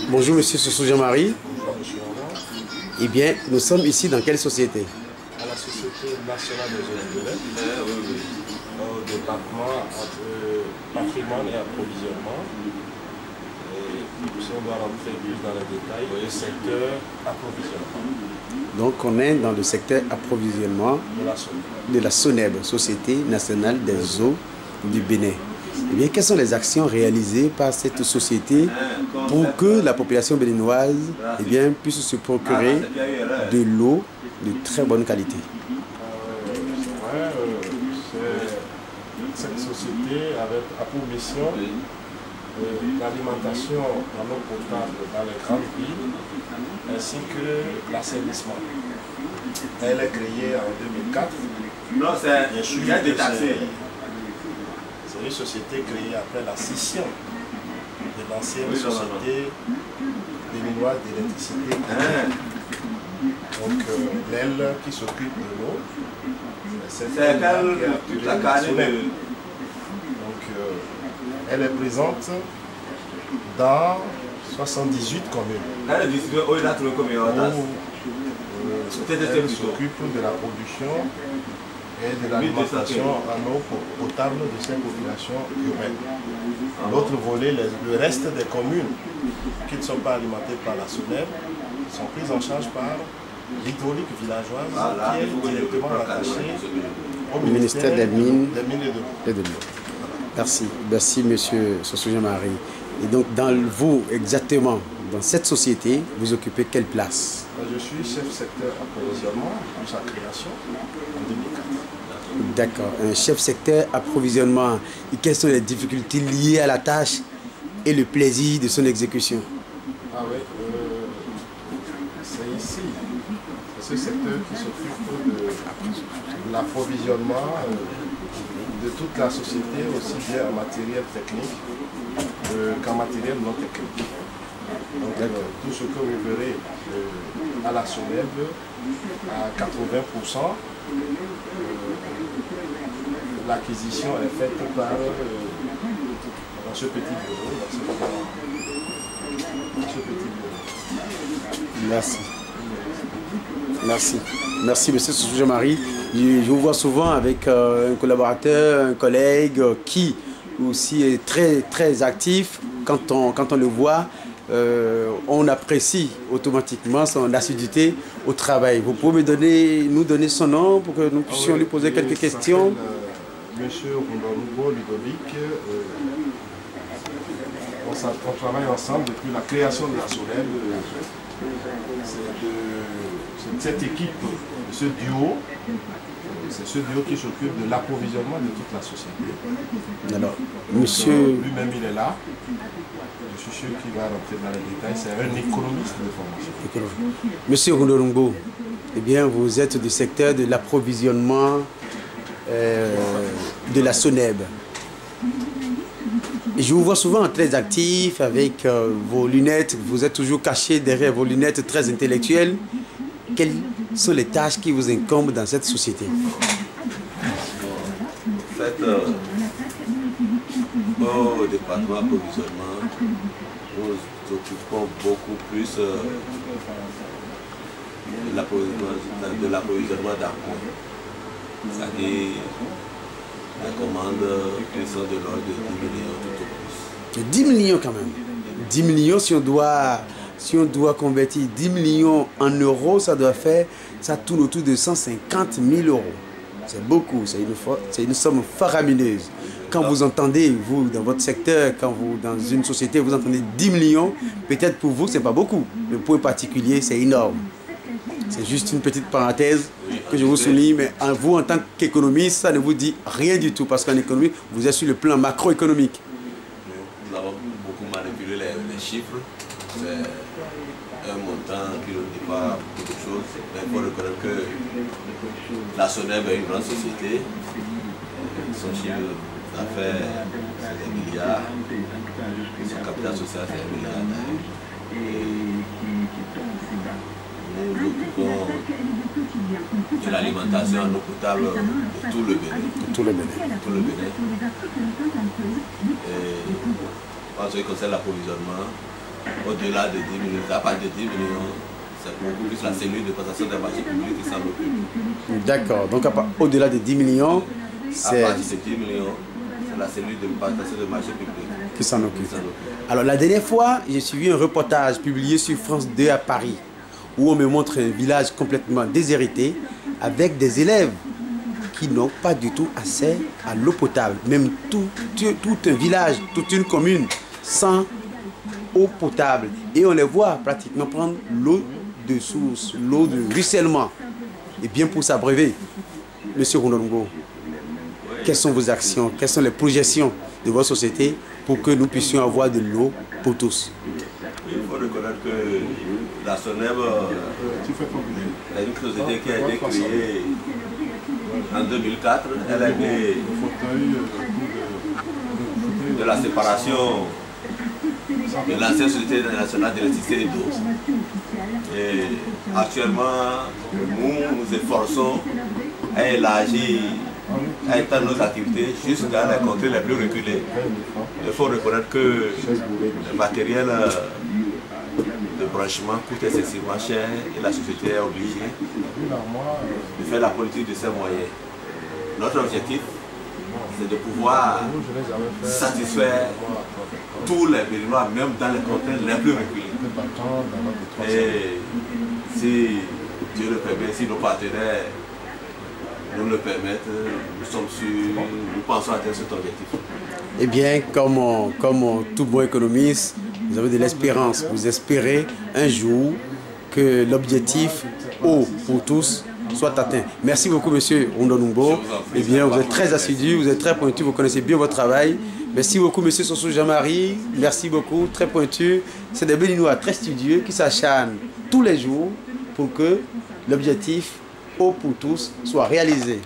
Bonjour Monsieur Soso Jean-Marie. Eh bien, nous sommes ici dans quelle société? À la Société nationale des eaux de l'Est, au département entre patrimoine et approvisionnement. Et si on doit rentrer plus dans les détails, le secteur approvisionnement. Donc on est dans le secteur approvisionnement de la SONEB, Société nationale des eaux du Bénin. Eh bien, quelles sont les actions réalisées par cette société pour que la population béninoise eh bien, puisse se procurer de l'eau de très bonne qualité? Cette société a pour mission l'alimentation en eau potable dans les grandes villes ainsi que l'assainissement. Elle est créée en 2004. Non, c'est détaxé. C'est une société créée après la scission de l'ancienne société béninoise d'électricité. Donc l'aile qui s'occupe de l'eau, c'est celle qui a la SONEB. Donc elle est présente dans 78 communes. Elle s'occupe de la production et de l'alimentation en eau potable de ces populations urbaines. L'autre volet, le reste des communes qui ne sont pas alimentées par la SONEB sont prises en charge par l'hydraulique villageoise qui est directement rattachée au ministère des Mines et de l'eau. Merci. Merci Monsieur Soso Jean-Marie. Et donc vous exactement, dans cette société, vous occupez quelle place? Je suis chef secteur approvisionnement pour sa création en 2004. D'accord, un chef secteur approvisionnement. Et quelles sont les difficultés liées à la tâche et le plaisir de son exécution? Ah oui, c'est ici, c'est ce secteur qui s'occupe de l'approvisionnement de toute la société, aussi bien en matériel technique qu'en matériel non technique. Donc tout ce que vous verrez à la SONEB, à 80%, l'acquisition est faite par dans ce petit bureau, dans ce petit bureau. Merci. Merci. Merci Monsieur Soso Jean-Marie. Je vous vois souvent avec un collaborateur, un collègue qui aussi est très actif. Quand on le voit, on apprécie automatiquement son assiduité au travail. Vous pouvez nous donner son nom pour que nous puissions lui poser quelques questions? Monsieur Rundonubo Ludovic, on travaille ensemble depuis la création de la SONEB. C'est cette équipe, ce duo, c'est ce duo qui s'occupe de l'approvisionnement de toute la société. Alors, monsieur... Lui-même, il est là. Je suis sûr qu'il va rentrer dans les détails. C'est un économiste de formation. Monsieur Rundonubo, eh bien, vous êtes du secteur de l'approvisionnement de la SONEB. Et je vous vois souvent très actif avec vos lunettes. Vous êtes toujours caché derrière vos lunettes très intellectuelles. Quelles sont les tâches qui vous incombent dans cette société? En fait, au département approvisionnement, nous nous occupons beaucoup plus de l'approvisionnement d'appoint. C'est-à-dire les commandes qui sont de l'ordre de 10 millions tout au plus. 10 millions quand même. 10 millions, si on doit convertir 10 millions en euros, ça tourne autour de 150 000 euros. C'est beaucoup, c'est une somme faramineuse. Quand vous entendez, vous, dans votre secteur, quand vous, dans une société, vous entendez 10 millions, peut-être pour vous, ce n'est pas beaucoup. Mais pour un particulier, c'est énorme. C'est juste une petite parenthèse que je vous souligne, mais vous, en tant qu'économiste, ça ne vous dit rien du tout, parce qu'en économie, vous êtes sur le plan macroéconomique. Nous avons beaucoup manipulé les chiffres. C'est un montant qui ne dit pas beaucoup de choses. Mais il faut reconnaître que la SONEB est une grande société. Son chiffre d'affaires, c'est des milliards. Son capital social, c'est 1 milliard. nous occupons de l'alimentation en eau potable pour tout le Bénin. Tout le Bénin. Tout le Bénin. Et en ce qui concerne l'approvisionnement, au-delà de 10 millions, à partir de 10 millions, c'est beaucoup plus la cellule de prestation des marchés publics qui s'en occupe. D'accord. Donc au-delà de 10 millions, c'est... À partir de 10 millions, c'est la cellule de prestation des marchés publics qui s'en occupe. Alors la dernière fois, j'ai suivi un reportage publié sur France 2 à Paris, où on me montre un village complètement déshérité, avec des élèves qui n'ont pas du tout accès à l'eau potable. Même tout un village, toute une commune sans eau potable. Et on les voit pratiquement prendre l'eau de source, l'eau de ruissellement. Et bien pour s'abreuver, Monsieur Rondongo, quelles sont vos actions, quelles sont les projections de votre société pour que nous puissions avoir de l'eau pour tous? Il faut reconnaître que la SONEB est une société qui a été créée en 2004. Elle est née de la séparation de l'ancienne Société nationale d'électricité et d'eau. Et actuellement, nous nous efforçons à élargir, à étendre nos activités jusqu'à les contrées les plus reculées. Il faut reconnaître que le matériel de branchement coûte excessivement cher et la société est obligée de faire la politique de ses moyens. Notre objectif, c'est de pouvoir satisfaire tous les Béninois, même dans les contrées les plus reculées. Et si Dieu le permet, si nos partenaires nous le permettent, nous sommes sûrs, nous pensons atteindre cet objectif. Eh bien, comme tout bon économiste, vous avez de l'espérance. Vous espérez un jour que l'objectif eau pour tous soit atteint. Merci beaucoup, Monsieur Rondongo. Eh bien, vous êtes très assidu, vous êtes très pointu, vous connaissez bien votre travail. Merci beaucoup, Monsieur Soso Jean-Marie. Merci beaucoup, très pointu. C'est des Béninois très studieux qui s'acharnent tous les jours pour que l'objectif eau pour tous soit réalisé.